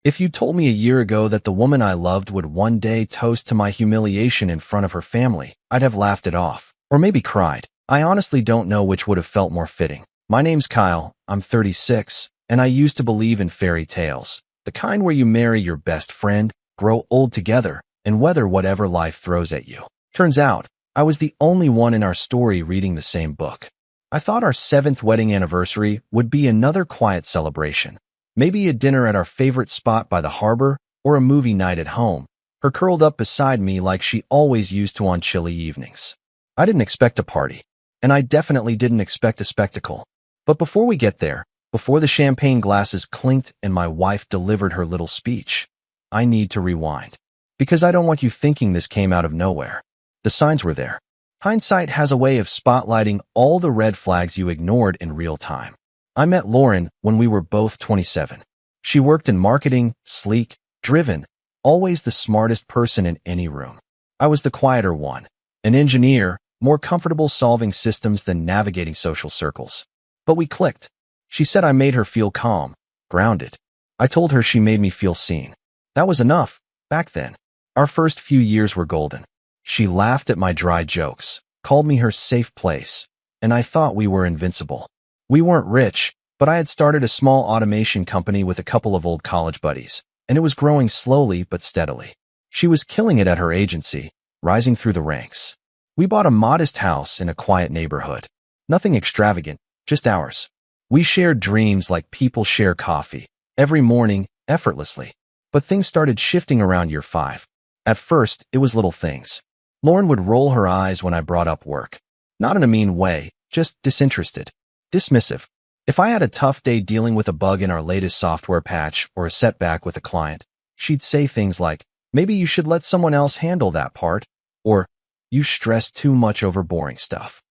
If you told me a year ago that the woman I loved would one day toast to my humiliation in front of her family, I'd have laughed it off, or maybe cried. I honestly don't know which would have felt more fitting. My name's Kyle, I'm 36, and I used to believe in fairy tales, the kind where you marry your best friend, grow old together, and weather whatever life throws at you. Turns out, I was the only one in our story reading the same book. I thought our 7th wedding anniversary would be another quiet celebration. Maybe a dinner at our favorite spot by the harbor, or a movie night at home, her curled up beside me like she always used to on chilly evenings. I didn't expect a party, and I definitely didn't expect a spectacle. But before we get there, before the champagne glasses clinked and my wife delivered her little speech, I need to rewind. Because I don't want you thinking this came out of nowhere. The signs were there. Hindsight has a way of spotlighting all the red flags you ignored in real time. I met Lauren when we were both 27. She worked in marketing, sleek, driven, always the smartest person in any room. I was the quieter one, an engineer, more comfortable solving systems than navigating social circles. But we clicked. She said I made her feel calm, grounded. I told her she made me feel seen. That was enough, back then. Our first few years were golden. She laughed at my dry jokes, called me her safe place, and I thought we were invincible. We weren't rich, but I had started a small automation company with a couple of old college buddies, and it was growing slowly but steadily. She was killing it at her agency, rising through the ranks. We bought a modest house in a quiet neighborhood. Nothing extravagant, just ours. We shared dreams like people share coffee, every morning, effortlessly. But things started shifting around year 5. At first, it was little things. Lauren would roll her eyes when I brought up work. Not in a mean way, just disinterested. Dismissive. If I had a tough day dealing with a bug in our latest software patch or a setback with a client, she'd say things like, maybe you should let someone else handle that part, or, you stress too much over boring stuff.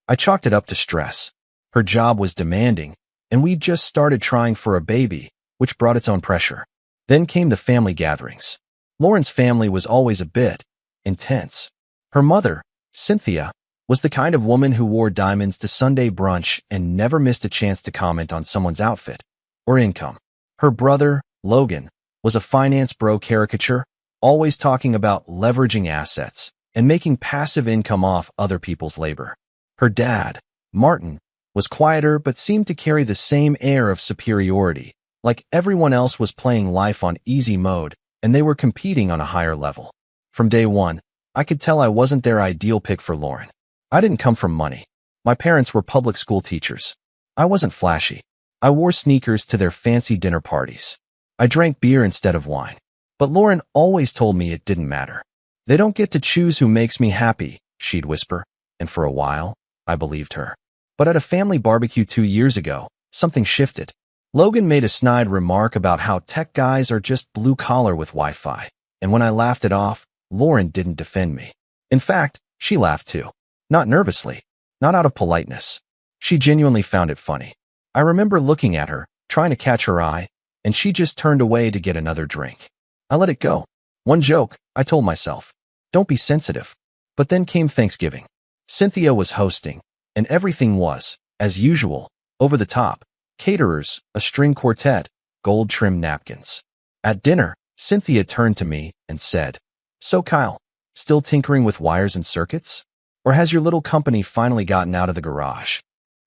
I chalked it up to stress. Her job was demanding, and we'd just started trying for a baby, which brought its own pressure. Then came the family gatherings. Lauren's family was always a bit intense. Her mother, Cynthia, was the kind of woman who wore diamonds to Sunday brunch and never missed a chance to comment on someone's outfit or income. Her brother, Logan, was a finance bro caricature, always talking about leveraging assets and making passive income off other people's labor. Her dad, Martin, was quieter but seemed to carry the same air of superiority, like everyone else was playing life on easy mode and they were competing on a higher level. From day one, I could tell I wasn't their ideal pick for Lauren. I didn't come from money. My parents were public school teachers. I wasn't flashy. I wore sneakers to their fancy dinner parties. I drank beer instead of wine. But Lauren always told me it didn't matter. They don't get to choose who makes me happy, she'd whisper, and for a while, I believed her. But at a family barbecue 2 years ago, something shifted. Logan made a snide remark about how tech guys are just blue-collar with Wi-Fi, and when I laughed it off, Lauren didn't defend me. In fact, she laughed too. Not nervously, not out of politeness. She genuinely found it funny. I remember looking at her, trying to catch her eye, and she just turned away to get another drink. I let it go. One joke, I told myself. Don't be sensitive. But then came Thanksgiving. Cynthia was hosting, and everything was, as usual, over the top. Caterers, a string quartet, gold-trimmed napkins. At dinner, Cynthia turned to me and said, "So Kyle, still tinkering with wires and circuits? Or has your little company finally gotten out of the garage?"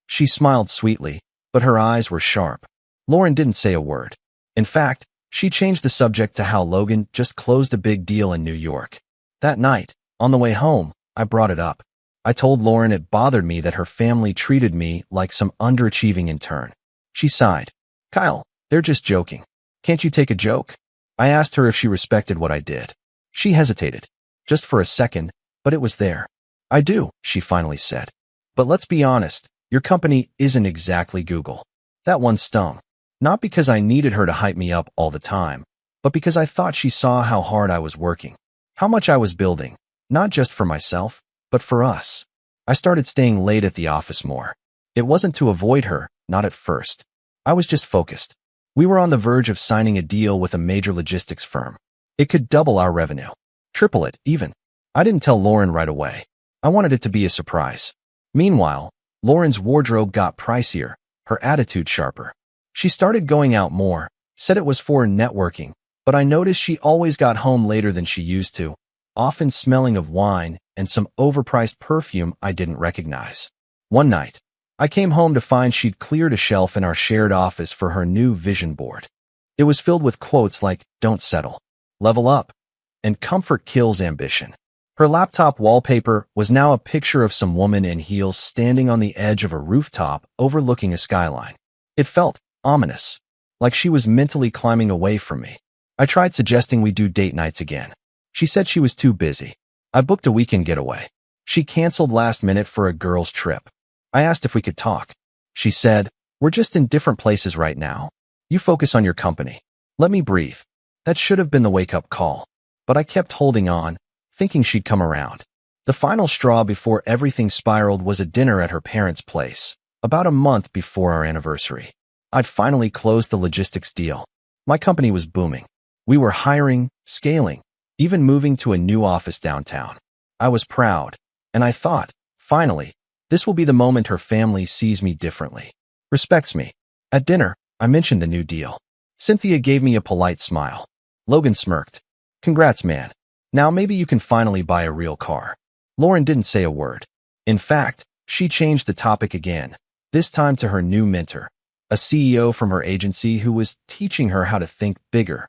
She smiled sweetly, but her eyes were sharp. Lauren didn't say a word. In fact, she changed the subject to how Logan just closed a big deal in New York. That night, on the way home, I brought it up. I told Lauren it bothered me that her family treated me like some underachieving intern. She sighed. "Kyle, they're just joking. Can't you take a joke?" I asked her if she respected what I did. She hesitated, just for a second, but it was there. "I do," she finally said. "But let's be honest, your company isn't exactly Google." That one stung. Not because I needed her to hype me up all the time, but because I thought she saw how hard I was working, how much I was building, not just for myself, but for us. I started staying late at the office more. It wasn't to avoid her, not at first. I was just focused. We were on the verge of signing a deal with a major logistics firm. It could double our revenue. Triple it, even. I didn't tell Lauren right away. I wanted it to be a surprise. Meanwhile, Lauren's wardrobe got pricier, her attitude sharper. She started going out more, said it was for networking, but I noticed she always got home later than she used to, often smelling of wine and some overpriced perfume I didn't recognize. One night, I came home to find she'd cleared a shelf in our shared office for her new vision board. It was filled with quotes like, "Don't settle," "Level up," and "Comfort kills ambition." Her laptop wallpaper was now a picture of some woman in heels standing on the edge of a rooftop overlooking a skyline. It felt ominous, like she was mentally climbing away from me. I tried suggesting we do date nights again. She said she was too busy. I booked a weekend getaway. She canceled last minute for a girls' trip. I asked if we could talk. She said, "We're just in different places right now. You focus on your company. Let me breathe." That should have been the wake-up call. But I kept holding on, thinking she'd come around. The final straw before everything spiraled was a dinner at her parents' place, about a month before our anniversary. I'd finally closed the logistics deal. My company was booming. We were hiring, scaling, even moving to a new office downtown. I was proud, and I thought, finally, this will be the moment her family sees me differently, respects me. At dinner, I mentioned the new deal. Cynthia gave me a polite smile. Logan smirked. "Congrats, man. Now maybe you can finally buy a real car." Lauren didn't say a word. In fact, she changed the topic again, this time to her new mentor, a CEO from her agency who was teaching her how to think bigger.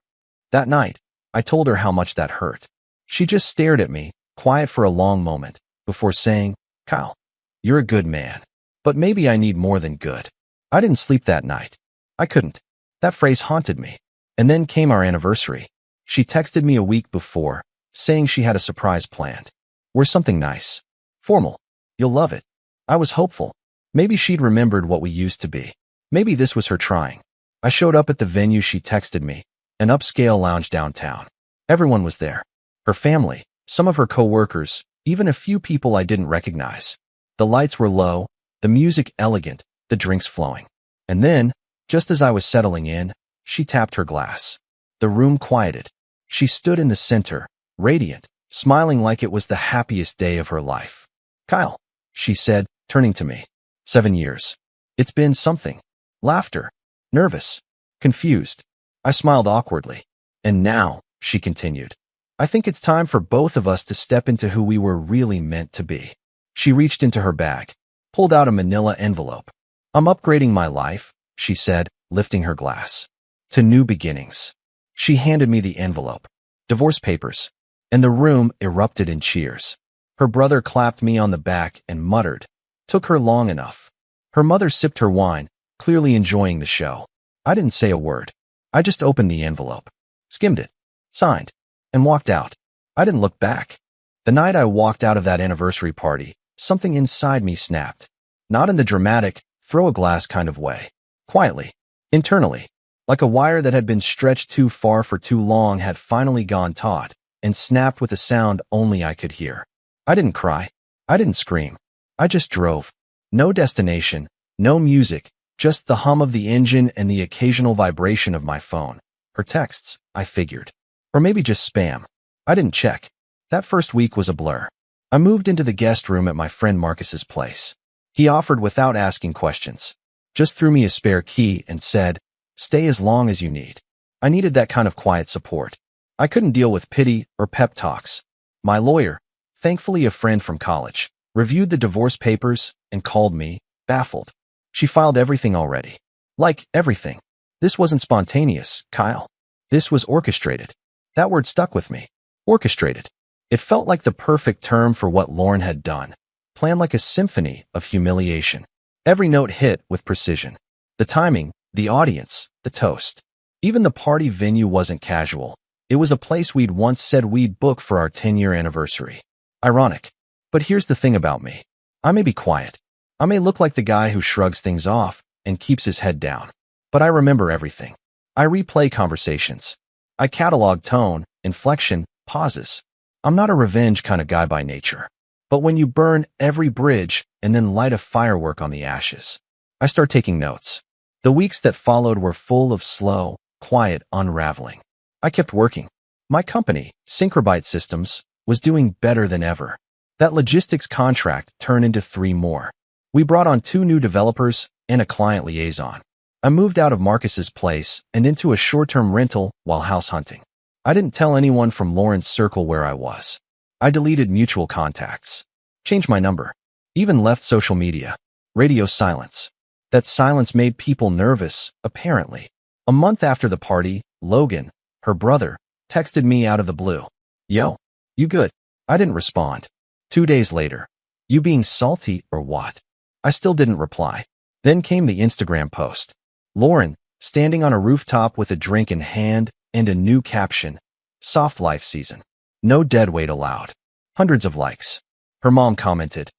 That night, I told her how much that hurt. She just stared at me, quiet for a long moment, before saying, "Kyle, you're a good man. But maybe I need more than good." I didn't sleep that night. I couldn't. That phrase haunted me. And then came our anniversary. She texted me a week before, saying she had a surprise planned. "We're something nice. Formal. You'll love it." I was hopeful. Maybe she'd remembered what we used to be. Maybe this was her trying. I showed up at the venue she texted me, an upscale lounge downtown. Everyone was there. Her family, some of her coworkers, even a few people I didn't recognize. The lights were low, the music elegant, the drinks flowing. And then, just as I was settling in, she tapped her glass. The room quieted. She stood in the center, radiant, smiling like it was the happiest day of her life. "Kyle," she said, turning to me. 7 years. It's been something. Laughter. Nervous. Confused. I smiled awkwardly. "And now," she continued, "I think it's time for both of us to step into who we were really meant to be." She reached into her bag, pulled out a manila envelope. "I'm upgrading my life," she said, lifting her glass. "To new beginnings." She handed me the envelope. Divorce papers. And the room erupted in cheers. Her brother clapped me on the back and muttered, "Took her long enough." Her mother sipped her wine, clearly enjoying the show. I didn't say a word. I just opened the envelope, skimmed it, signed, and walked out. I didn't look back. The night I walked out of that anniversary party, something inside me snapped. Not in the dramatic, throw a glass kind of way. Quietly. Internally. Like a wire that had been stretched too far for too long had finally gone taut, and snapped with a sound only I could hear. I didn't cry. I didn't scream. I just drove. No destination, no music, just the hum of the engine and the occasional vibration of my phone. Her texts, I figured. Or maybe just spam. I didn't check. That first week was a blur. I moved into the guest room at my friend Marcus's place. He offered without asking questions. Just threw me a spare key and said, "Stay as long as you need." I needed that kind of quiet support. I couldn't deal with pity or pep talks. My lawyer, thankfully a friend from college, reviewed the divorce papers and called me, baffled. She filed everything already. Like everything. This wasn't spontaneous, Kyle. This was orchestrated. That word stuck with me. Orchestrated. It felt like the perfect term for what Lauren had done. Planned like a symphony of humiliation. Every note hit with precision. The timing, the audience, the toast. Even the party venue wasn't casual. It was a place we'd once said we'd book for our 10-year anniversary. Ironic. But here's the thing about me. I may be quiet. I may look like the guy who shrugs things off and keeps his head down. But I remember everything. I replay conversations. I catalog tone, inflection, pauses. I'm not a revenge kind of guy by nature. But when you burn every bridge and then light a firework on the ashes, I start taking notes. The weeks that followed were full of slow, quiet unraveling. I kept working. My company, Syncrobyte Systems, was doing better than ever. That logistics contract turned into 3 more. We brought on 2 new developers and a client liaison. I moved out of Marcus's place and into a short-term rental while house hunting. I didn't tell anyone from Lauren's circle where I was. I deleted mutual contacts, changed my number, even left social media. Radio silence. That silence made people nervous, apparently. A month after the party, Logan, her brother, texted me out of the blue. Yo, you good? I didn't respond. 2 days later, you being salty or what? I still didn't reply. Then came the Instagram post. Lauren, standing on a rooftop with a drink in hand and a new caption. Soft life season. No deadweight allowed. Hundreds of likes. Her mom commented,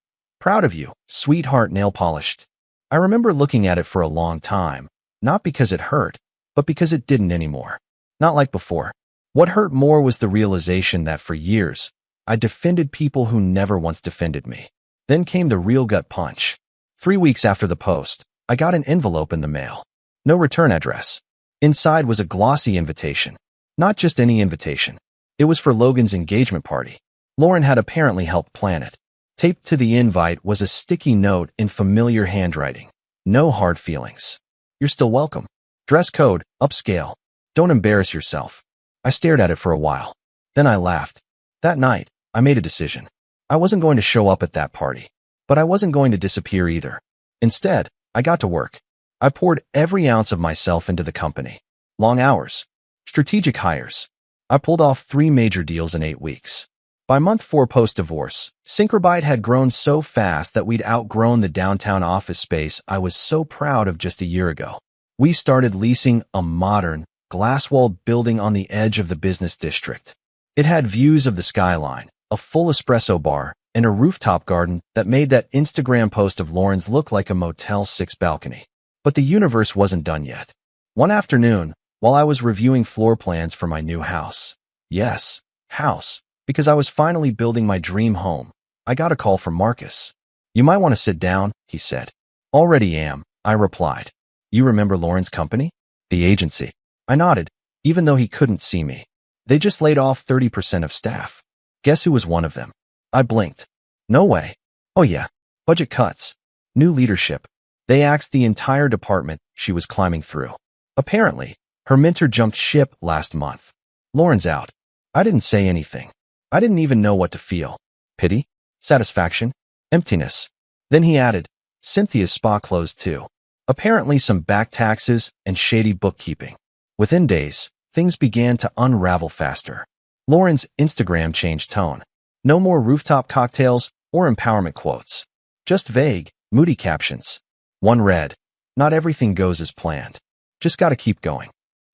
proud of you, sweetheart nail polished. I remember looking at it for a long time, not because it hurt, but because it didn't anymore. Not like before. What hurt more was the realization that for years, I defended people who never once defended me. Then came the real gut punch. 3 weeks after the post, I got an envelope in the mail. No return address. Inside was a glossy invitation. Not just any invitation. It was for Logan's engagement party. Lauren had apparently helped plan it. Taped to the invite was a sticky note in familiar handwriting. No hard feelings. You're still welcome. Dress code, upscale. Don't embarrass yourself. I stared at it for a while. Then I laughed. That night, I made a decision. I wasn't going to show up at that party. But I wasn't going to disappear either. Instead, I got to work. I poured every ounce of myself into the company. Long hours. Strategic hires. I pulled off 3 major deals in 8 weeks. By month 4 post-divorce, Synchrobyte had grown so fast that we'd outgrown the downtown office space I was so proud of just a year ago. We started leasing a modern, glass-walled building on the edge of the business district. It had views of the skyline, a full espresso bar, and a rooftop garden that made that Instagram post of Lauren's look like a Motel 6 balcony. But the universe wasn't done yet. One afternoon, while I was reviewing floor plans for my new house, yes, house, because I was finally building my dream home, I got a call from Marcus. You might want to sit down, he said. Already am, I replied. You remember Lauren's company? The agency. I nodded, even though he couldn't see me. They just laid off 30% of staff. Guess who was one of them? I blinked. No way. Oh yeah, budget cuts. New leadership. They axed the entire department she was climbing through. Apparently, her mentor jumped ship last month. Lauren's out. I didn't say anything. I didn't even know what to feel. Pity? Satisfaction? Emptiness. Then he added, Cynthia's spa closed too. Apparently some back taxes and shady bookkeeping. Within days, things began to unravel faster. Lauren's Instagram changed tone. No more rooftop cocktails or empowerment quotes. Just vague, moody captions. One read, not everything goes as planned. Just gotta keep going.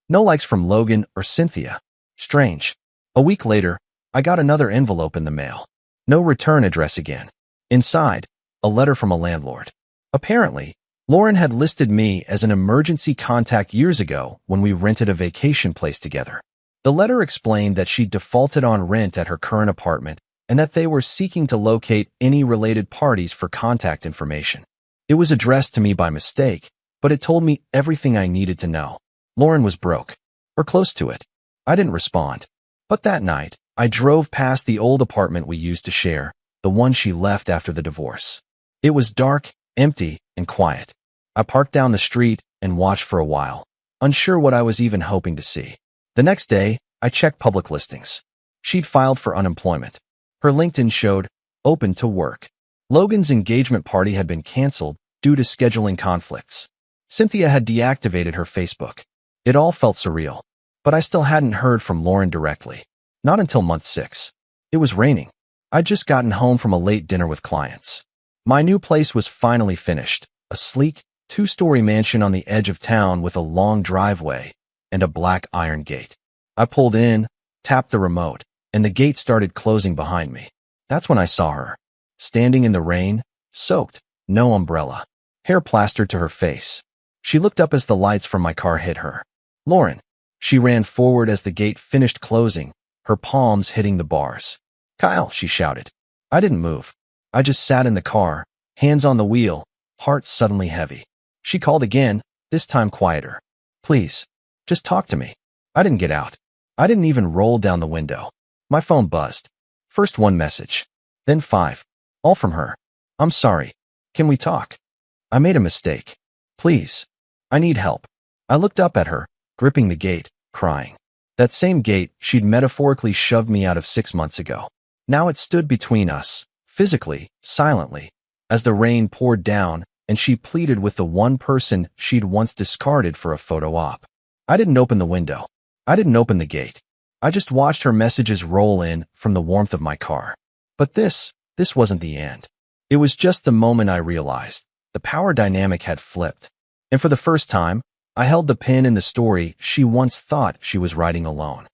No likes from Logan or Cynthia. Strange. A week later, I got another envelope in the mail. No return address again. Inside, a letter from a landlord. Apparently, Lauren had listed me as an emergency contact years ago when we rented a vacation place together. The letter explained that she defaulted on rent at her current apartment and that they were seeking to locate any related parties for contact information. It was addressed to me by mistake, but it told me everything I needed to know. Lauren was broke, or close to it. I didn't respond. But that night, I drove past the old apartment we used to share, the one she left after the divorce. It was dark, empty, and quiet. I parked down the street and watched for a while, unsure what I was even hoping to see. The next day, I checked public listings. She'd filed for unemployment. Her LinkedIn showed, open to work. Logan's engagement party had been canceled due to scheduling conflicts. Cynthia had deactivated her Facebook. It all felt surreal. But I still hadn't heard from Lauren directly. Not until month 6. It was raining. I'd just gotten home from a late dinner with clients. My new place was finally finished. A sleek, 2-story mansion on the edge of town with a long driveway and a black iron gate. I pulled in, tapped the remote, and the gate started closing behind me. That's when I saw her. Standing in the rain, soaked, no umbrella, hair plastered to her face. She looked up as the lights from my car hit her. Lauren. She ran forward as the gate finished closing, her palms hitting the bars. Kyle, she shouted. I didn't move. I just sat in the car, hands on the wheel, heart suddenly heavy. She called again, this time quieter. Please, just talk to me. I didn't get out. I didn't even roll down the window. My phone buzzed. First 1 message, then 5. All from her. I'm sorry. Can we talk? I made a mistake. Please. I need help. I looked up at her, gripping the gate, crying. That same gate she'd metaphorically shoved me out of 6 months ago. Now it stood between us, physically, silently, as the rain poured down and she pleaded with the one person she'd once discarded for a photo op. I didn't open the window. I didn't open the gate. I just watched her messages roll in from the warmth of my car. But this wasn't the end. It was just the moment I realized the power dynamic had flipped. And for the first time, I held the pen in the story she once thought she was writing alone.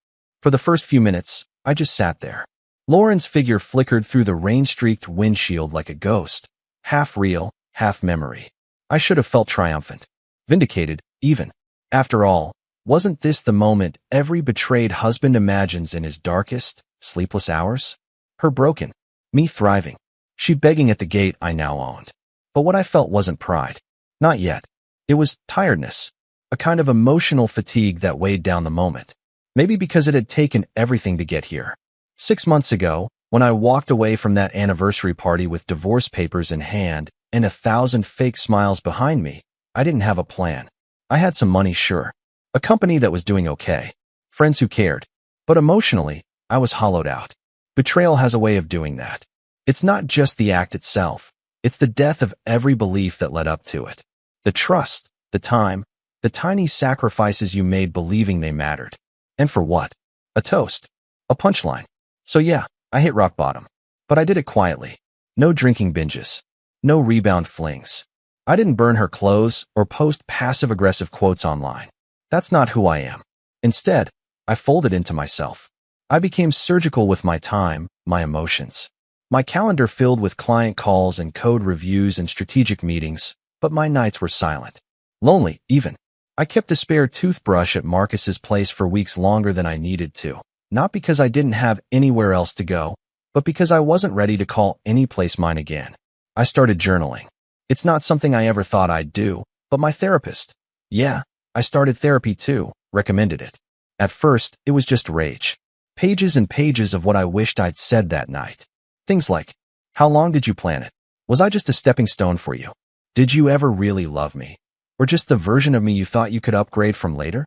For the first few minutes, I just sat there. Lauren's figure flickered through the rain-streaked windshield like a ghost, half real, half memory. I should have felt triumphant, vindicated, even. After all, wasn't this the moment every betrayed husband imagines in his darkest, sleepless hours? Her broken, me thriving, she begging at the gate I now owned. But what I felt wasn't pride. Not yet. It was tiredness, a kind of emotional fatigue that weighed down the moment. Maybe because it had taken everything to get here. 6 months ago, when I walked away from that anniversary party with divorce papers in hand and 1,000 fake smiles behind me, I didn't have a plan. I had some money, sure. A company that was doing okay. Friends who cared. But emotionally, I was hollowed out. Betrayal has a way of doing that. It's not just the act itself. It's the death of every belief that led up to it. The trust, the time, the tiny sacrifices you made believing they mattered. And for what? A toast. A punchline. So yeah, I hit rock bottom. But I did it quietly. No drinking binges. No rebound flings. I didn't burn her clothes or post passive-aggressive quotes online. That's not who I am. Instead, I folded into myself. I became surgical with my time, my emotions. My calendar filled with client calls and code reviews and strategic meetings, but my nights were silent. Lonely, even. I kept a spare toothbrush at Marcus's place for weeks longer than I needed to. Not because I didn't have anywhere else to go, but because I wasn't ready to call any place mine again. I started journaling. It's not something I ever thought I'd do, but my therapist, yeah, I started therapy too, recommended it. At first, it was just rage. Pages and pages of what I wished I'd said that night. Things like, how long did you plan it? Was I just a stepping stone for you? Did you ever really love me? Or just the version of me you thought you could upgrade from later?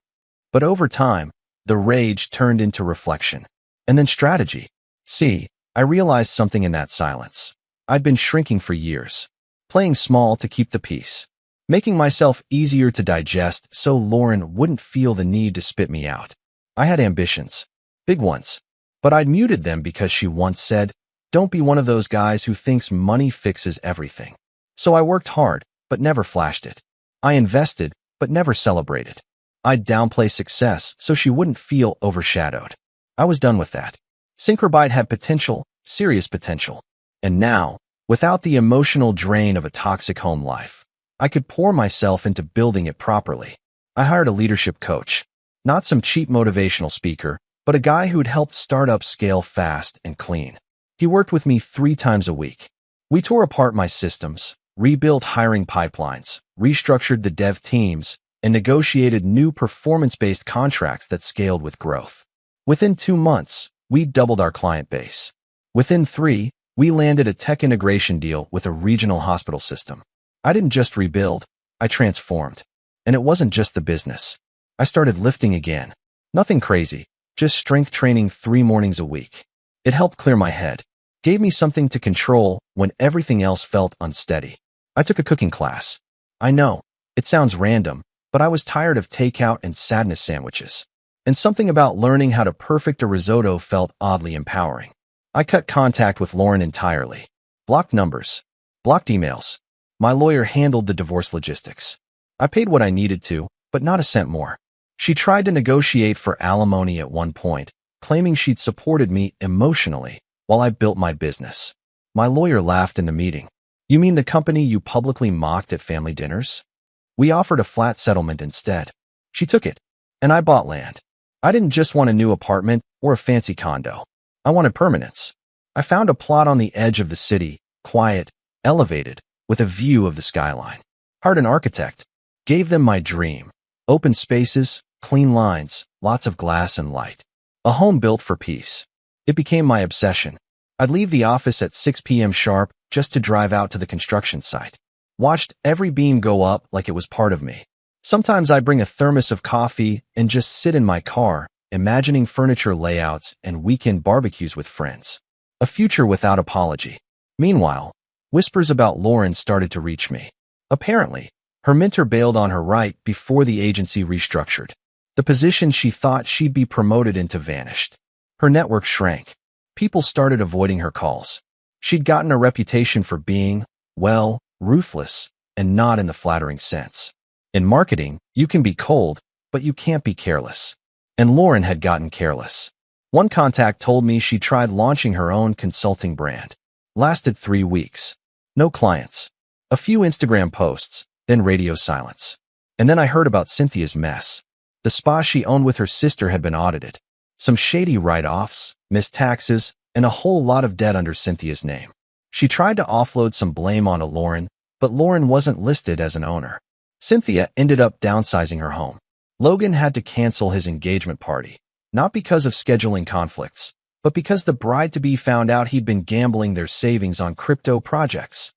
But over time, the rage turned into reflection. And then strategy. See, I realized something in that silence. I'd been shrinking for years. Playing small to keep the peace. Making myself easier to digest so Lauren wouldn't feel the need to spit me out. I had ambitions. Big ones. But I'd muted them because she once said, don't be one of those guys who thinks money fixes everything. So I worked hard, but never flashed it. I invested, but never celebrated. I'd downplay success so she wouldn't feel overshadowed. I was done with that. Synchrobyte had potential, serious potential. And now, without the emotional drain of a toxic home life, I could pour myself into building it properly. I hired a leadership coach. Not some cheap motivational speaker, but a guy who'd helped startups scale fast and clean. He worked with me 3 times a week. We tore apart my systems, rebuilt hiring pipelines, restructured the dev teams, and negotiated new performance-based contracts that scaled with growth. Within 2 months, we doubled our client base. Within 3, we landed a tech integration deal with a regional hospital system. I didn't just rebuild, I transformed. And it wasn't just the business. I started lifting again. Nothing crazy, just strength training 3 mornings a week. It helped clear my head, gave me something to control when everything else felt unsteady. I took a cooking class. I know, it sounds random, but I was tired of takeout and sadness sandwiches. And something about learning how to perfect a risotto felt oddly empowering. I cut contact with Lauren entirely. Blocked numbers. Blocked emails. My lawyer handled the divorce logistics. I paid what I needed to, but not a cent more. She tried to negotiate for alimony at one point, claiming she'd supported me emotionally while I built my business. My lawyer laughed in the meeting. You mean the company you publicly mocked at family dinners? We offered a flat settlement instead. She took it, and I bought land. I didn't just want a new apartment or a fancy condo. I wanted permanence. I found a plot on the edge of the city, quiet, elevated, with a view of the skyline. Hired an architect. Gave them my dream. Open spaces, clean lines, lots of glass and light. A home built for peace. It became my obsession. I'd leave the office at 6 p.m. sharp just to drive out to the construction site. Watched every beam go up like it was part of me. Sometimes I bring a thermos of coffee and just sit in my car, imagining furniture layouts and weekend barbecues with friends. A future without apology. Meanwhile, whispers about Lauren started to reach me. Apparently, her mentor bailed on her right before the agency restructured. The position she thought she'd be promoted into vanished. Her network shrank. People started avoiding her calls. She'd gotten a reputation for being, well, ruthless, and not in the flattering sense. In marketing, you can be cold, but you can't be careless. And Lauren had gotten careless. One contact told me she tried launching her own consulting brand. Lasted 3 weeks. No clients. A few Instagram posts, then radio silence. And then I heard about Cynthia's mess. The spa she owned with her sister had been audited. Some shady write-offs, missed taxes, and a whole lot of debt under Cynthia's name. She tried to offload some blame onto Lauren, but Lauren wasn't listed as an owner. Cynthia ended up downsizing her home. Logan had to cancel his engagement party, not because of scheduling conflicts, but because the bride-to-be found out he'd been gambling their savings on crypto projects.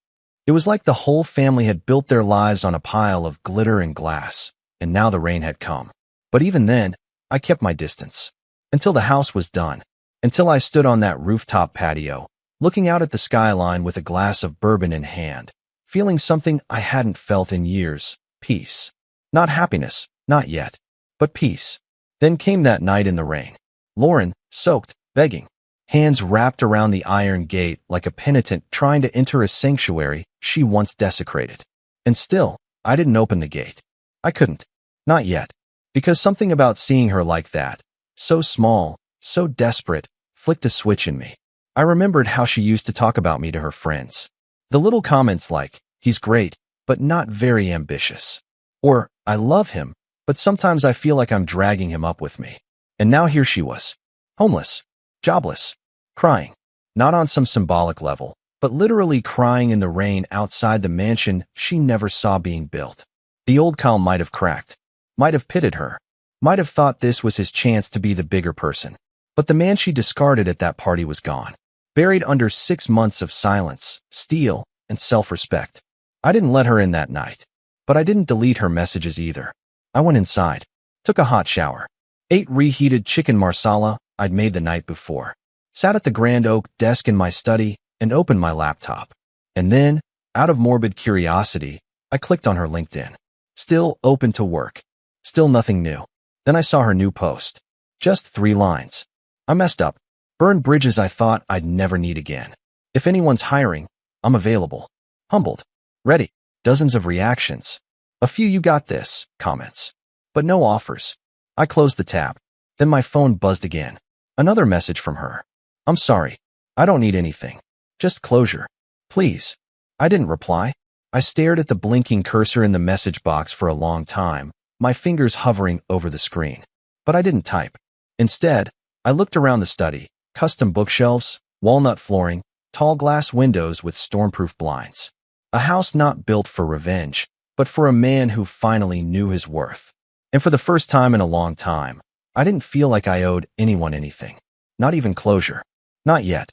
It was like the whole family had built their lives on a pile of glitter and glass, and now the rain had come. But even then, I kept my distance. Until the house was done. Until I stood on that rooftop patio, looking out at the skyline with a glass of bourbon in hand, feeling something I hadn't felt in years. Peace. Not happiness, not yet, but peace. Then came that night in the rain. Lauren, soaked, begging, hands wrapped around the iron gate like a penitent trying to enter a sanctuary she once desecrated. And still, I didn't open the gate. I couldn't. Not yet. Because something about seeing her like that, so small, so desperate, flicked a switch in me. I remembered how she used to talk about me to her friends. The little comments like, he's great, but not very ambitious. Or, I love him, but sometimes I feel like I'm dragging him up with me. And now here she was. Homeless. Jobless. Crying. Not on some symbolic level, but literally crying in the rain outside the mansion she never saw being built. The old Kyle might have cracked. Might have pitted her. Might have thought this was his chance to be the bigger person. But the man she discarded at that party was gone. Buried under 6 months of silence, steel, and self-respect. I didn't let her in that night. But I didn't delete her messages either. I went inside. Took a hot shower. Ate reheated chicken marsala I'd made the night before. Sat at the grand oak desk in my study and opened my laptop. And then, out of morbid curiosity, I clicked on her LinkedIn. Still open to work. Still nothing new. Then I saw her new post. Just 3 lines. I messed up. Burned bridges I thought I'd never need again. If anyone's hiring, I'm available. Humbled. Ready. Dozens of reactions. A few "you got this" comments. But no offers. I closed the tab. Then my phone buzzed again. Another message from her. I'm sorry. I don't need anything. Just closure. Please. I didn't reply. I stared at the blinking cursor in the message box for a long time, my fingers hovering over the screen. But I didn't type. Instead, I looked around the study. Custom bookshelves, walnut flooring, tall glass windows with stormproof blinds. A house not built for revenge, but for a man who finally knew his worth. And for the first time in a long time, I didn't feel like I owed anyone anything. Not even closure. Not yet.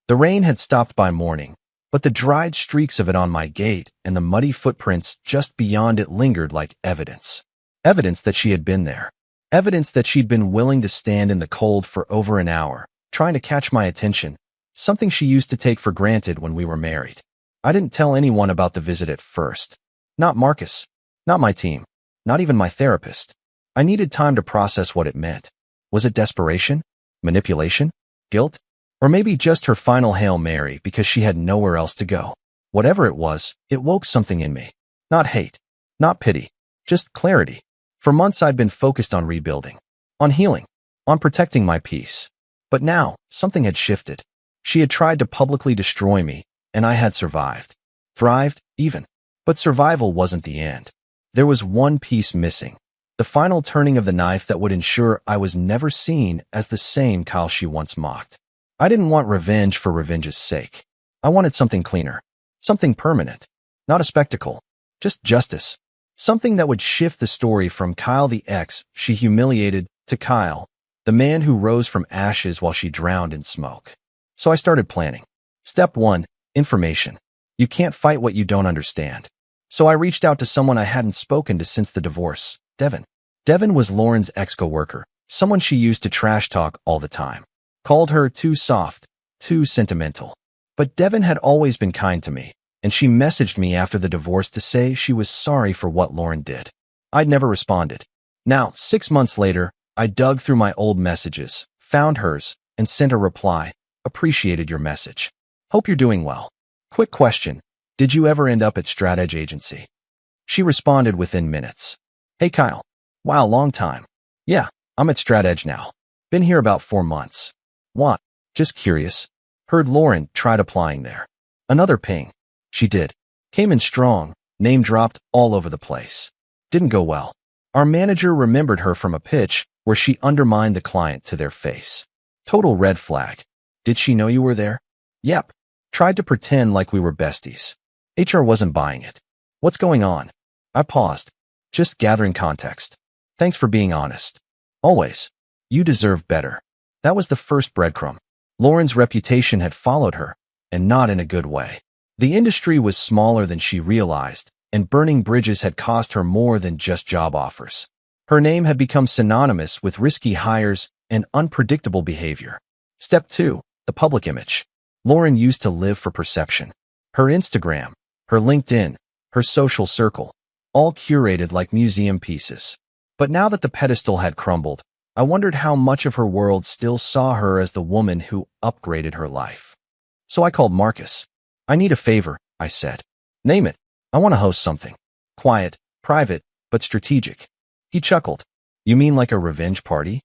The rain had stopped by morning, but the dried streaks of it on my gate and the muddy footprints just beyond it lingered like evidence. Evidence that she had been there. Evidence that she'd been willing to stand in the cold for over an hour, trying to catch my attention, something she used to take for granted when we were married. I didn't tell anyone about the visit at first. Not Marcus. Not my team. Not even my therapist. I needed time to process what it meant. Was it desperation? Manipulation? Guilt? Or maybe just her final Hail Mary because she had nowhere else to go? Whatever it was, it woke something in me. Not hate. Not pity. Just clarity. For months I'd been focused on rebuilding. On healing. On protecting my peace. But now, something had shifted. She had tried to publicly destroy me, and I had survived. Thrived, even. But survival wasn't the end. There was one piece missing. The final turning of the knife that would ensure I was never seen as the same Kyle she once mocked. I didn't want revenge for revenge's sake. I wanted something cleaner. Something permanent. Not a spectacle. Just justice. Something that would shift the story from Kyle the ex she humiliated to Kyle, the man who rose from ashes while she drowned in smoke. So I started planning. Step 1. Information. You can't fight what you don't understand. So I reached out to someone I hadn't spoken to since the divorce, Devin. Devin was Lauren's ex-coworker, someone she used to trash talk all the time. Called her too soft, too sentimental. But Devin had always been kind to me, and she messaged me after the divorce to say she was sorry for what Lauren did. I'd never responded. Now, 6 months later, I dug through my old messages, found hers, and sent a reply. Appreciated your message. Hope you're doing well. Quick question. Did you ever end up at StratEdge Agency? She responded within minutes. Hey Kyle. Wow, long time. Yeah, I'm at StratEdge now. Been here about 4 months. What? Just curious. Heard Lauren tried applying there. Another ping. She did. Came in strong, name dropped all over the place. Didn't go well. Our manager remembered her from a pitch where she undermined the client to their face. Total red flag. Did she know you were there? Yep. Tried to pretend like we were besties. HR wasn't buying it. What's going on? I paused. Just gathering context. Thanks for being honest. Always. You deserve better. That was the first breadcrumb. Lauren's reputation had followed her, and not in a good way. The industry was smaller than she realized, and burning bridges had cost her more than just job offers. Her name had become synonymous with risky hires and unpredictable behavior. Step 2. The public image. Lauren used to live for perception. Her Instagram, her LinkedIn, her social circle, all curated like museum pieces. But now that the pedestal had crumbled, I wondered how much of her world still saw her as the woman who upgraded her life. So I called Marcus. I need a favor, I said. Name it. I want to host something. Quiet, private, but strategic. He chuckled. You mean like a revenge party?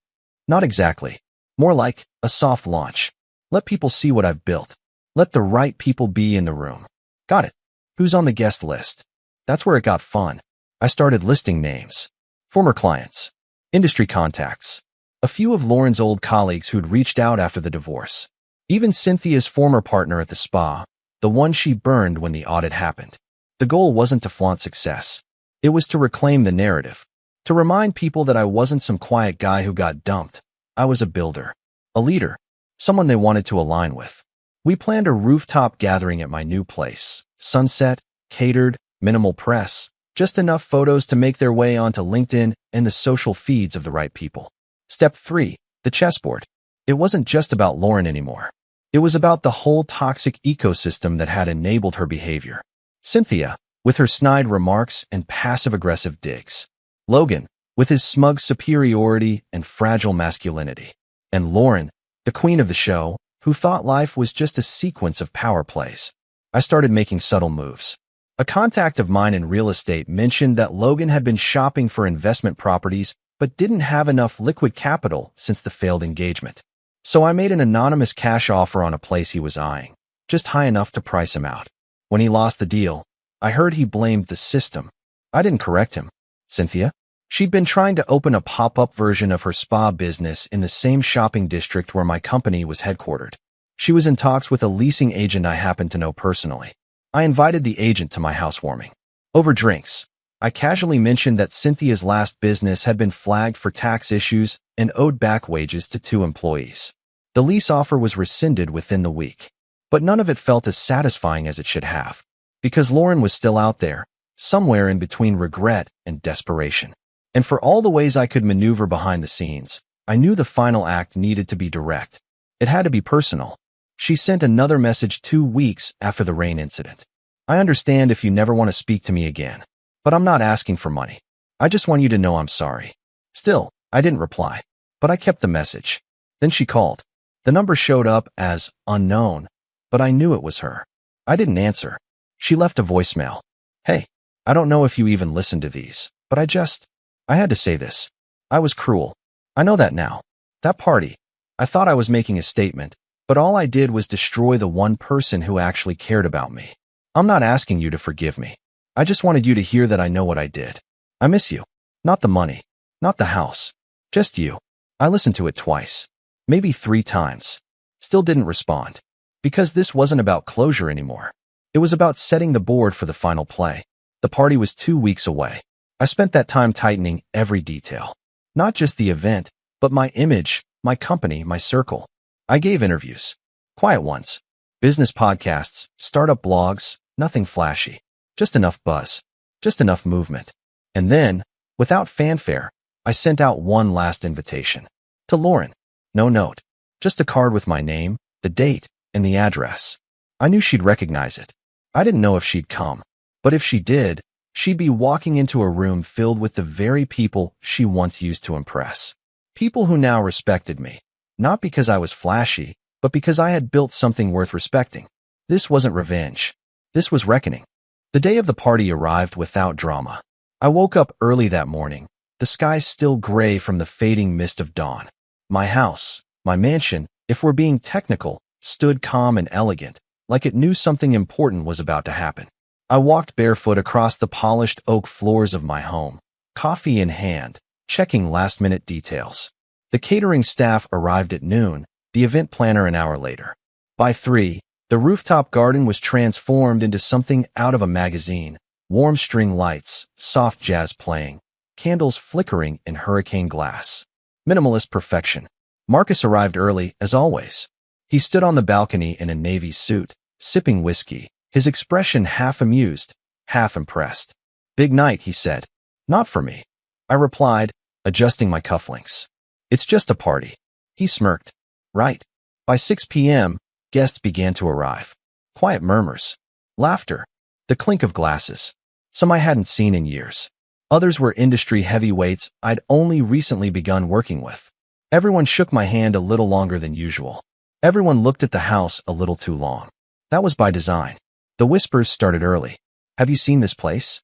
Not exactly. More like a soft launch. Let people see what I've built. Let the right people be in the room. Got it. Who's on the guest list? That's where it got fun. I started listing names. Former clients. Industry contacts. A few of Lauren's old colleagues who'd reached out after the divorce. Even Cynthia's former partner at the spa, the one she burned when the audit happened. The goal wasn't to flaunt success. It was to reclaim the narrative. To remind people that I wasn't some quiet guy who got dumped. I was a builder. A leader. Someone they wanted to align with. We planned a rooftop gathering at my new place. Sunset, catered, minimal press. Just enough photos to make their way onto LinkedIn and the social feeds of the right people. Step 3. The chessboard. It wasn't just about Lauren anymore. It was about the whole toxic ecosystem that had enabled her behavior. Cynthia, with her snide remarks and passive-aggressive digs. Logan, with his smug superiority and fragile masculinity. And Lauren, the queen of the show, who thought life was just a sequence of power plays. I started making subtle moves. A contact of mine in real estate mentioned that Logan had been shopping for investment properties but didn't have enough liquid capital since the failed engagement. So I made an anonymous cash offer on a place he was eyeing, just high enough to price him out. When he lost the deal, I heard he blamed the system. I didn't correct him. Cynthia? She'd been trying to open a pop-up version of her spa business in the same shopping district where my company was headquartered. She was in talks with a leasing agent I happened to know personally. I invited the agent to my housewarming. Over drinks, I casually mentioned that Cynthia's last business had been flagged for tax issues and owed back wages to 2 employees. The lease offer was rescinded within the week. But none of it felt as satisfying as it should have. Because Lauren was still out there, somewhere in between regret and desperation. And for all the ways I could maneuver behind the scenes, I knew the final act needed to be direct. It had to be personal. She sent another message 2 weeks after the rain incident. I understand if you never want to speak to me again, but I'm not asking for money. I just want you to know I'm sorry. Still, I didn't reply, but I kept the message. Then she called. The number showed up as unknown, but I knew it was her. I didn't answer. She left a voicemail. Hey, I don't know if you even listened to these, but I had to say this. I was cruel. I know that now. That party. I thought I was making a statement, but all I did was destroy the one person who actually cared about me. I'm not asking you to forgive me. I just wanted you to hear that I know what I did. I miss you. Not the money. Not the house. Just you. I listened to it twice. Maybe 3 times. Still didn't respond. Because this wasn't about closure anymore. It was about setting the board for the final play. The party was 2 weeks away. I spent that time tightening every detail. Not just the event, but my image, my company, my circle. I gave interviews. Quiet ones. Business podcasts, startup blogs, nothing flashy. Just enough buzz. just enough movement. And then, without fanfare, I sent out one last invitation. To Lauren. No note. Just a card with my name, the date, and the address. I knew she'd recognize it. I didn't know if she'd come. But if she did, she'd be walking into a room filled with the very people she once used to impress. People who now respected me. Not because I was flashy, but because I had built something worth respecting. This wasn't revenge. This was reckoning. The day of the party arrived without drama. I woke up early that morning, the sky still gray from the fading mist of dawn. My house, my mansion, if we're being technical, stood calm and elegant, like it knew something important was about to happen. I walked barefoot across the polished oak floors of my home, coffee in hand, checking last-minute details. The catering staff arrived at noon, the event planner an hour later. By 3, the rooftop garden was transformed into something out of a magazine. Warm string lights, soft jazz playing, candles flickering in hurricane glass. Minimalist perfection. Marcus arrived early, as always. He stood on the balcony in a navy suit, sipping whiskey, his expression half amused, half impressed. Big night, he said. Not for me. I replied, adjusting my cufflinks. It's just a party. He smirked. Right. By 6 p.m., guests began to arrive. Quiet murmurs. Laughter. The clink of glasses. Some I hadn't seen in years. Others were industry heavyweights I'd only recently begun working with. Everyone shook my hand a little longer than usual. Everyone looked at the house a little too long. That was by design. The whispers started early. Have you seen this place?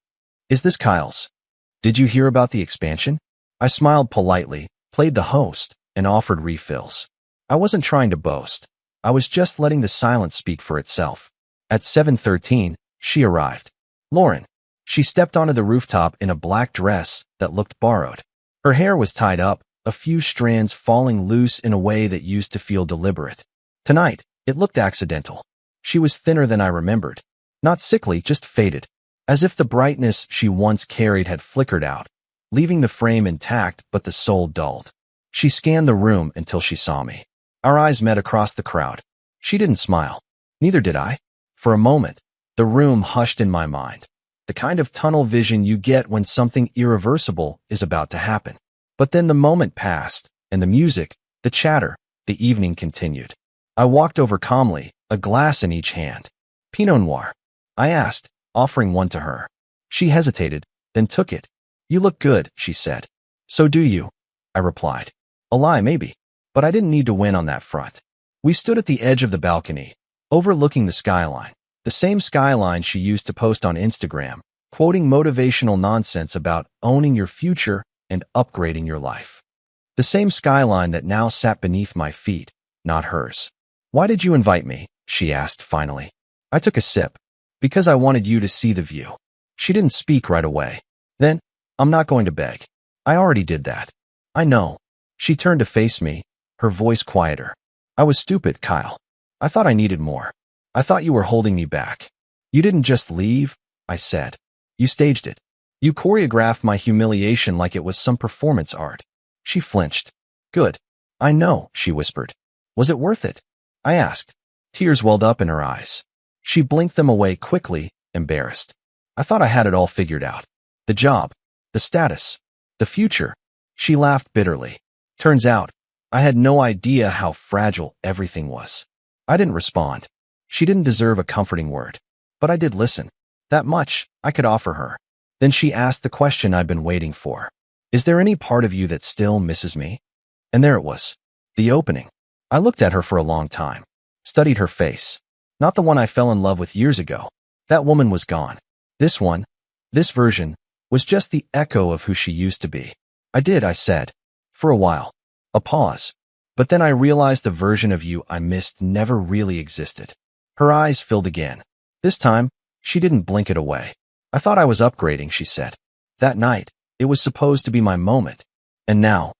Is this Kyle's? Did you hear about the expansion? I smiled politely, played the host, and offered refills. I wasn't trying to boast. I was just letting the silence speak for itself. At 7:13, she arrived. Lauren. She stepped onto the rooftop in a black dress that looked borrowed. Her hair was tied up, a few strands falling loose in a way that used to feel deliberate. Tonight, it looked accidental. She was thinner than I remembered. Not sickly, just faded. As if the brightness she once carried had flickered out, leaving the frame intact but the soul dulled. She scanned the room until she saw me. Our eyes met across the crowd. She didn't smile. Neither did I. For a moment, the room hushed in my mind. The kind of tunnel vision you get when something irreversible is about to happen. But then the moment passed, and the music, the chatter, the evening continued. I walked over calmly, a glass in each hand. Pinot Noir. I asked, offering one to her. She hesitated, then took it. You look good, she said. So do you, I replied. A lie, maybe. But I didn't need to win on that front. We stood at the edge of the balcony, overlooking the skyline. The same skyline she used to post on Instagram, quoting motivational nonsense about owning your future and upgrading your life. The same skyline that now sat beneath my feet, not hers. Why did you invite me? She asked finally. I took a sip. Because I wanted you to see the view. She didn't speak right away. Then, I'm not going to beg. I already did that. I know. She turned to face me, her voice quieter. I was stupid, Kyle. I thought I needed more. I thought you were holding me back. You didn't just leave, I said. You staged it. You choreographed my humiliation like it was some performance art. She flinched. Good. I know, she whispered. Was it worth it? I asked. Tears welled up in her eyes. She blinked them away quickly, embarrassed. I thought I had it all figured out. The job, the status, the future. She laughed bitterly. Turns out, I had no idea how fragile everything was. I didn't respond. She didn't deserve a comforting word. But I did listen. That much I could offer her. Then she asked the question I'd been waiting for. Is there any part of you that still misses me? And there it was. The opening. I looked at her for a long time. Studied her face. Not the one I fell in love with years ago. That woman was gone. This one, this version, was just the echo of who she used to be. I said. For a while. A pause. But then I realized the version of you I missed never really existed. Her eyes filled again. This time, she didn't blink it away. I thought I was upgrading, she said. That night, it was supposed to be my moment. And now,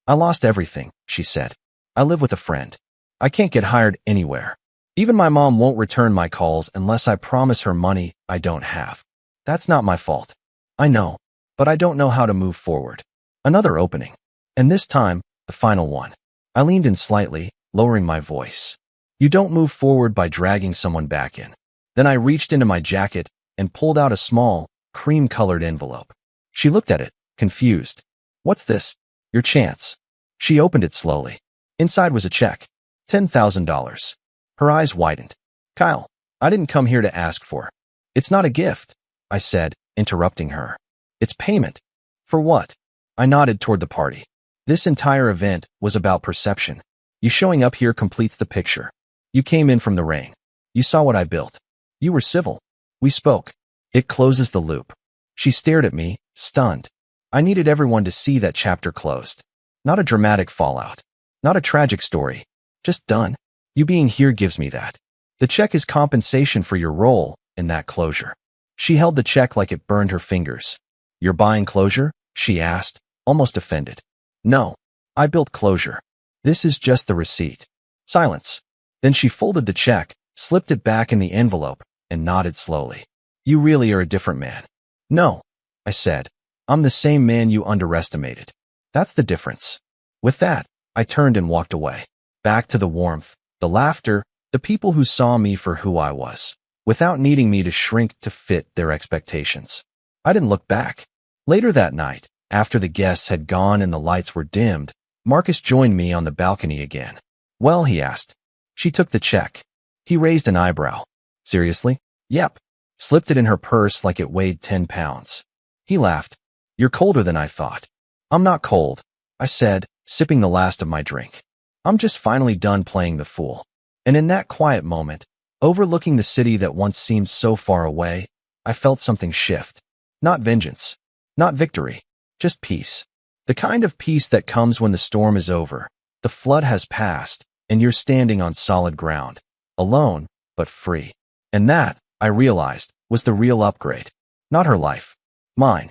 I lost everything, she said. I live with a friend. I can't get hired anywhere. Even my mom won't return my calls unless I promise her money I don't have. That's not my fault. I know, but I don't know how to move forward. Another opening. And this time, the final one. I leaned in slightly, lowering my voice. You don't move forward by dragging someone back in. Then I reached into my jacket and pulled out a small, cream-colored envelope. She looked at it, confused. What's this? Your chance. She opened it slowly. Inside was a check. $10,000. Her eyes widened. Kyle, I didn't come here to ask for. It's not a gift, I said, interrupting her. It's payment. For what? I nodded toward the party. This entire event was about perception. You showing up here completes the picture. You came in from the rain. You saw what I built. You were civil. We spoke. It closes the loop. She stared at me, stunned. I needed everyone to see that chapter closed. Not a dramatic fallout. Not a tragic story. Just done. You being here gives me that. The check is compensation for your role in that closure. She held the check like it burned her fingers. You're buying closure? She asked, almost offended. No. I built closure. This is just the receipt. Silence. Then she folded the check, slipped it back in the envelope, and nodded slowly. You really are a different man. No, I said. I'm the same man you underestimated. That's the difference. With that, I turned and walked away. Back to the warmth, the laughter, the people who saw me for who I was, without needing me to shrink to fit their expectations. I didn't look back. Later that night, after the guests had gone and the lights were dimmed, Marcus joined me on the balcony again. Well, he asked. She took the check. He raised an eyebrow. Seriously? Yep. Slipped it in her purse like it weighed 10 pounds. He laughed. You're colder than I thought. I'm not cold, I said, sipping the last of my drink. I'm just finally done playing the fool. And in that quiet moment, overlooking the city that once seemed so far away, I felt something shift. Not vengeance. Not victory. Just peace. The kind of peace that comes when the storm is over, the flood has passed, and you're standing on solid ground. Alone, but free. And that, I realized, was the real upgrade. Not her life. Mine.